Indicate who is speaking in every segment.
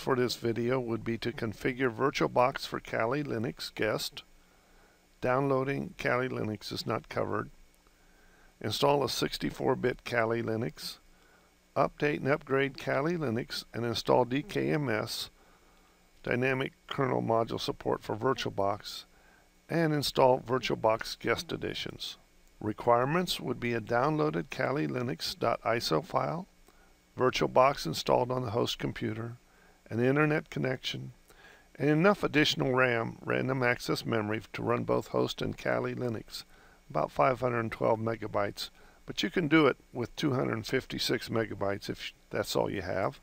Speaker 1: for this video would be to configure VirtualBox for Kali Linux guest. Downloading Kali Linux is not covered. Install a 64-bit Kali Linux. Update and upgrade Kali Linux and install DKMS, Dynamic Kernel Module support for VirtualBox, and install VirtualBox guest editions. Requirements would be a downloaded Kali Linux.iso file, VirtualBox installed on the host computer, an internet connection, and enough additional RAM, random access memory, to run both host and Kali Linux, about 512 megabytes, but you can do it with 256 megabytes if that's all you have.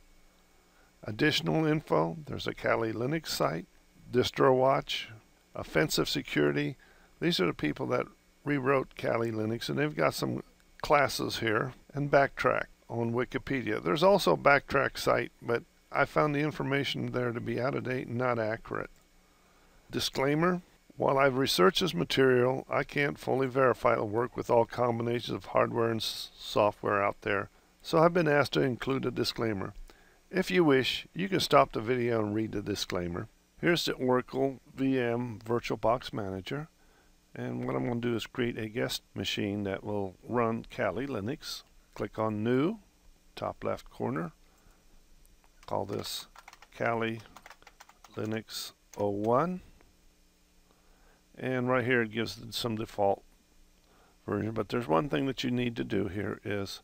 Speaker 1: Additional info, there's a Kali Linux site, DistroWatch, Offensive Security. These are the people that rewrote Kali Linux, and they've got some classes here, and Backtrack on Wikipedia. There's also a Backtrack site, but I found the information there to be out of date and not accurate. Disclaimer: while I've researched this material, I can't fully verify it'll work with all combinations of hardware and software out there, so I've been asked to include a disclaimer. If you wish, you can stop the video and read the disclaimer. Here's the Oracle VM VirtualBox Manager, and what I'm going to do is create a guest machine that will run Kali Linux. Click on New, top left corner. Call this Kali Linux 01. And right here it gives some default version. But there's one thing that you need to do here is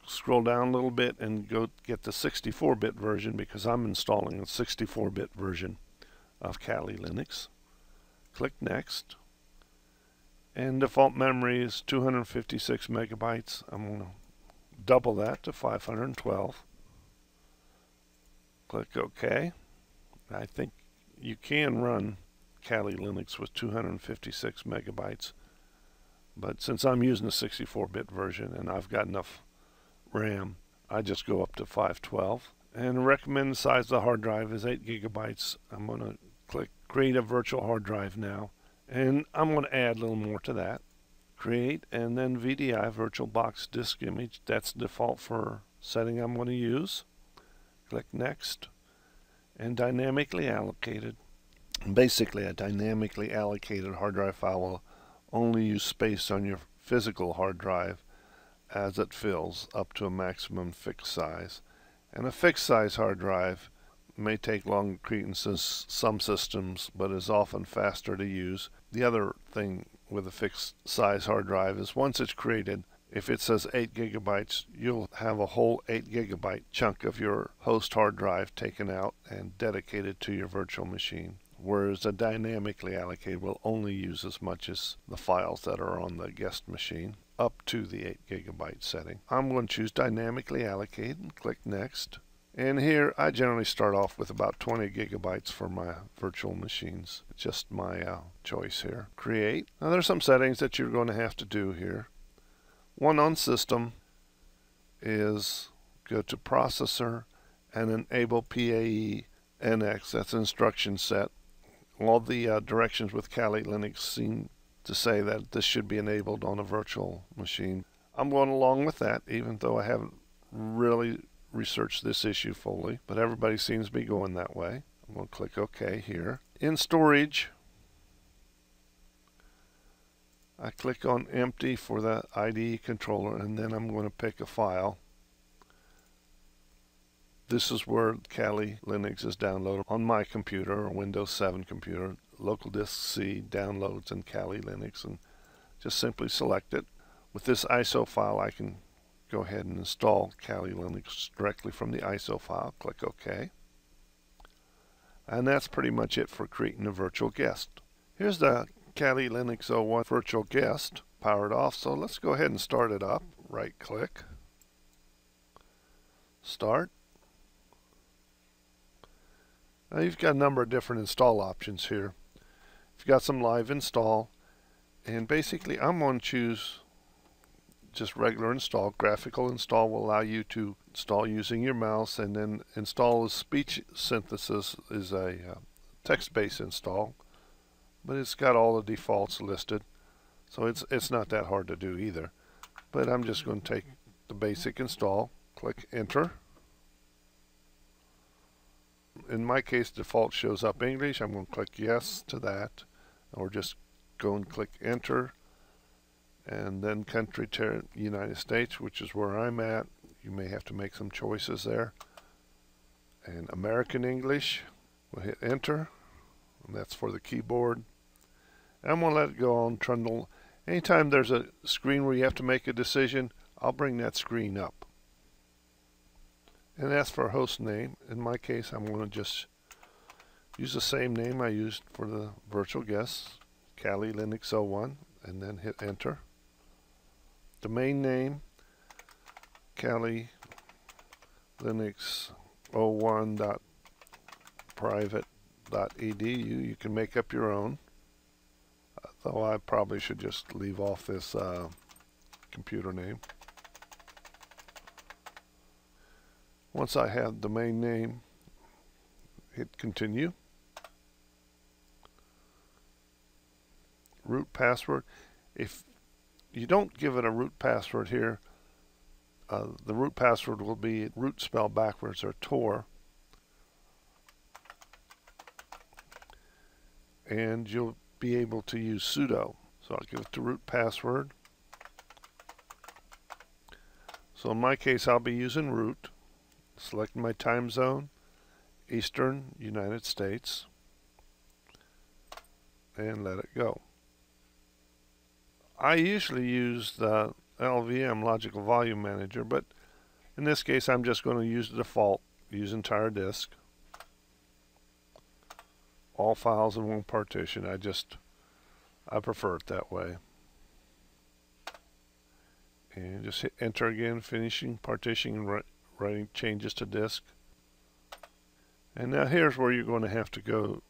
Speaker 1: scroll down a little bit and go get the 64-bit version, because I'm installing a 64-bit version of Kali Linux. Click Next. And default memory is 256 megabytes. I'm going to double that to 512. Click OK. I think you can run Kali Linux with 256 megabytes, but since I'm using a 64-bit version and I've got enough RAM, I just go up to 512. And the recommended size of the hard drive is 8 gigabytes. I'm going to click Create a Virtual Hard Drive now. And I'm going to add a little more to that. Create, and then VDI, VirtualBox Disk Image. That's the default for setting I'm going to use. Click Next. And dynamically allocated. Basically, a dynamically allocated hard drive file will only use space on your physical hard drive as it fills up to a maximum fixed size. And a fixed size hard drive may take longer to create in some systems, but is often faster to use. The other thing with a fixed size hard drive is once it's created, if it says 8 gigabytes, you'll have a whole 8 gigabyte chunk of your host hard drive taken out and dedicated to your virtual machine. Whereas a dynamically allocated will only use as much as the files that are on the guest machine, up to the 8 gigabyte setting. I'm going to choose dynamically allocated and click Next. And here I generally start off with about 20 gigabytes for my virtual machines. Just my choice here. Create. Now there's some settings that you're going to have to do here. One on system is go to processor and enable PAE NX. That's an instruction set. All the directions with Kali Linux seem to say that this should be enabled on a virtual machine. I'm going along with that, even though I haven't really researched this issue fully, but everybody seems to be going that way. I'm going to click OK here. In storage, I click on empty for the IDE controller, and then I'm going to pick a file. This is where Kali Linux is downloaded on my computer or Windows 7 computer. Local disk C, downloads, and Kali Linux, and just simply select it. With this ISO file, I can go ahead and install Kali Linux directly from the ISO file. Click OK. And that's pretty much it for creating a virtual guest. Here's the Kali Linux 01 virtual guest powered off, so let's go ahead and start it up. Right click, Start. Now you've got a number of different install options here. You've got some live install, and basically I'm going to choose just regular install. Graphical install will allow you to install using your mouse, and then install as speech synthesis is a text-based install, but it's got all the defaults listed, so it's not that hard to do either. But I'm just going to take the basic install, click enter, in my case, default shows up English. I'm going to click yes to that, or just go and click enter, and then country to United States, which is where I'm at. You may have to make some choices there. And American English, we'll hit enter, and that's for the keyboard. And I'm going to let it go on trundle. Anytime there's a screen where you have to make a decision, I'll bring that screen up. And that's for host name. In my case, I'm going to just use the same name I used for the virtual guest, Kali Linux 01, and then hit enter. Domain name, Kali Linux 01.private.edu. You can make up your own, though I probably should just leave off this computer name. Once I have domain name, hit continue. Root password. If you don't give it a root password here, the root password will be root spelled backwards, or Tor. And you'll be able to use sudo. So I'll give it the root password. So in my case, I'll be using root. Select my time zone, Eastern United States, and let it go. I usually use the LVM Logical Volume Manager, but in this case I'm just going to use the default, use entire disk, all files in one partition. I prefer it that way. And just hit enter again, finishing partitioning and writing changes to disk. And now here's where you're going to have to go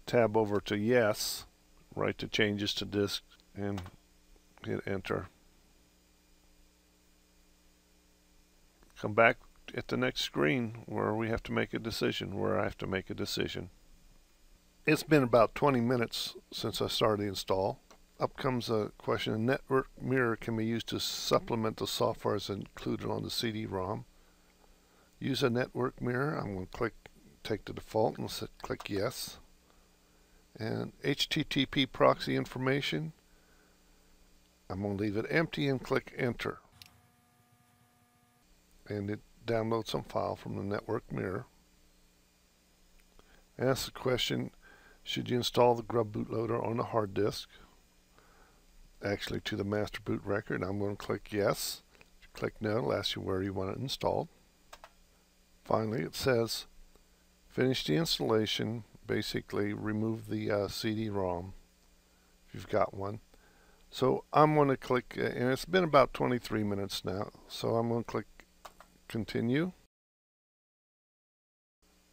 Speaker 1: tab over to yes, write the changes to disk, and hit enter. Come back at the next screen where we have to make a decision, where I have to make a decision. It's been about 20 minutes since I started the install. Up comes a question: a network mirror can be used to supplement the software as included on the CD-ROM. Use a network mirror. I'm going to take the default and click yes. And HTTP proxy information, I'm going to leave it empty and click enter. And it downloads some file from the network mirror. Ask the question: should you install the grub bootloader on the hard disk? Actually, to the master boot record. I'm going to click yes. Click no, it'll ask you where you want it installed. Finally, it says finish the installation. Basically, remove the CD-ROM if you've got one. So I'm going to click, and it's been about 23 minutes now, so I'm going to click continue.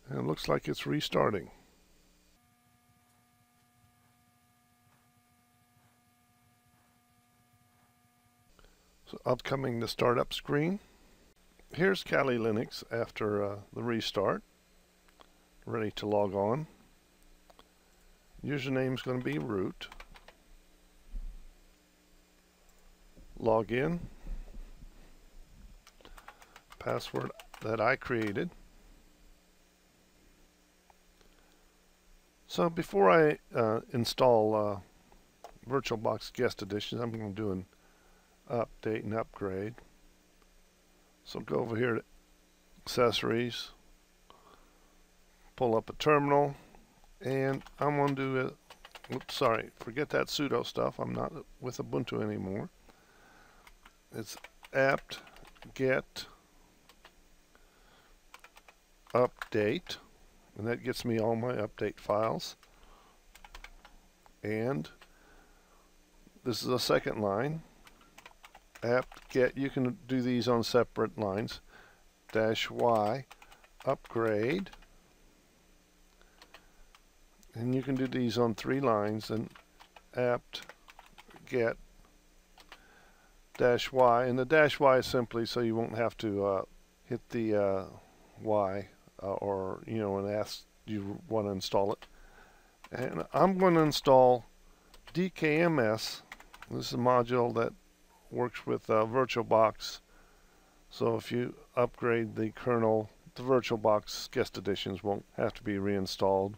Speaker 1: And it looks like it's restarting. So upcoming the startup screen. Here's Kali Linux after the restart, ready to log on. Username is going to be root. Log in. Password that I created. So before I install VirtualBox Guest Edition, I'm going to do an update and upgrade. So go over here to accessories, pull up a terminal, and I'm going to do a, oops, sorry, forget that sudo stuff. I'm not with Ubuntu anymore. It's apt get update, and that gets me all my update files. And this is a second line. Apt get, you can do these on separate lines. -y upgrade, and you can do these on 3 lines. And apt get -y, and the -y is simply so you won't have to hit the y or and ask you want to install it. And I'm going to install DKMS. This is a module that works with VirtualBox. So if you upgrade the kernel the VirtualBox guest editions won't have to be reinstalled,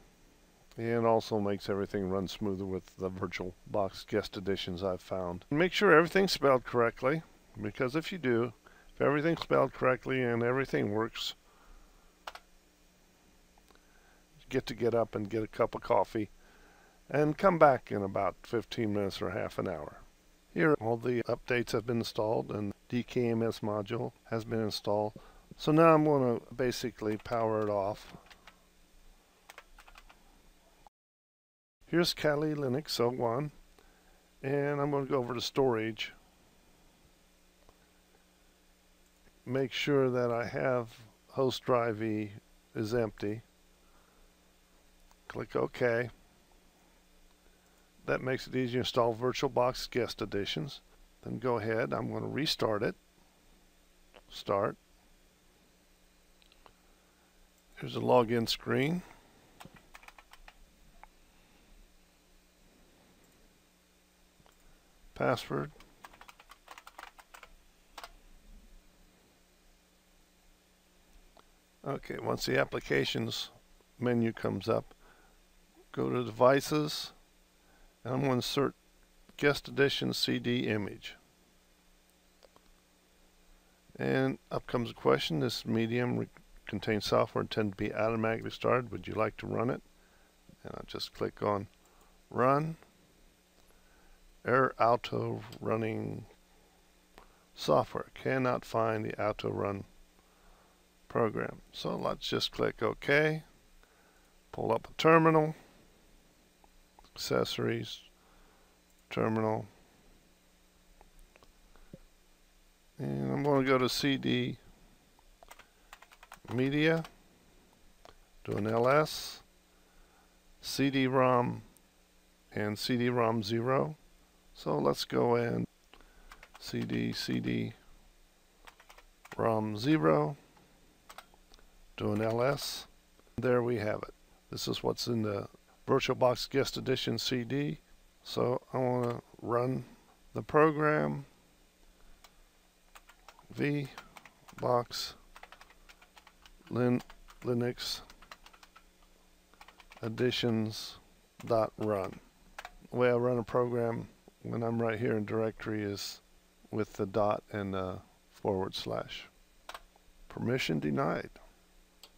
Speaker 1: and also makes everything run smoother with the VirtualBox guest editions I've found. Make sure everything's spelled correctly, because if you do, if everything's spelled correctly and everything works, you get up and get a cup of coffee and come back in about 15 minutes or half an hour. Here all the updates have been installed and DKMS module has been installed. So now I'm going to basically power it off. Here's Kali Linux 01, and I'm going to go over to storage. Make sure that I have host drive E is empty. Click OK. That makes it easy to install VirtualBox guest editions. Then go ahead, I'm going to restart it. Start. Here's a login screen. Password. Okay, once the applications menu comes up, go to devices, and I'm going to insert guest edition CD image. And up comes a question: this medium contains software intended to be automatically started. Would you like to run it? And I'll just click on run. Error auto running software. Cannot find the auto run program. So let's just click OK. Pull up a terminal. Accessories. Terminal. And I'm going to go to CD Media. Do an LS. CD-ROM and CD-ROM 0. So let's go and CD-ROM 0. Do an LS. There we have it. This is what's in the VirtualBox Guest Edition CD. So I want to run the program VBox Linux editions.run. The way I run a program when I'm right here in directory is with the dot and /. Permission denied.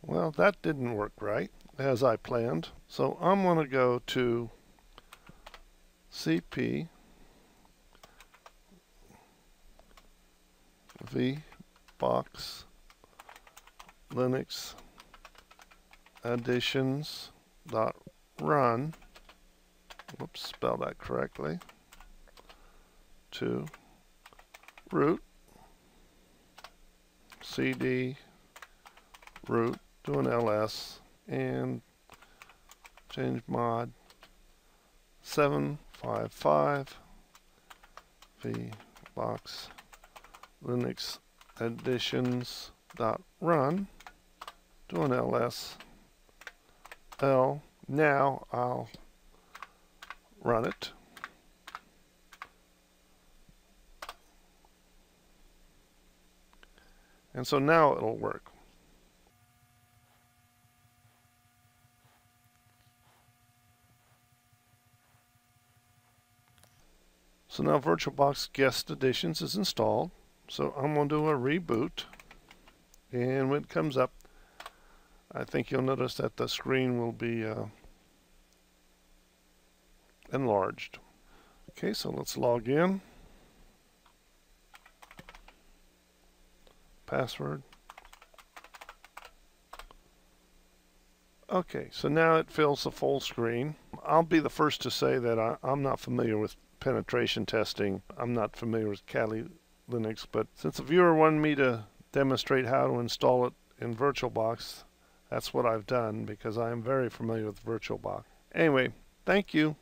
Speaker 1: Well, that didn't work right as I planned. So I'm going to go to CP VBox Linux editions.run. Whoops, spell that correctly. To root CD root, do an LS, and change mod 755 VBox Linux editions.run, do an LS L. Now I'll run it. And so now it'll work. So now VirtualBox Guest Editions is installed. So I'm going to do a reboot. And when it comes up, I think you'll notice that the screen will be enlarged. Okay, so let's log in. Password. Okay, so now it fills the full screen. I'll be the first to say that I'm not familiar with penetration testing. I'm not familiar with Kali Linux, but since the viewer wanted me to demonstrate how to install it in VirtualBox, that's what I've done because I am very familiar with VirtualBox. Anyway, thank you.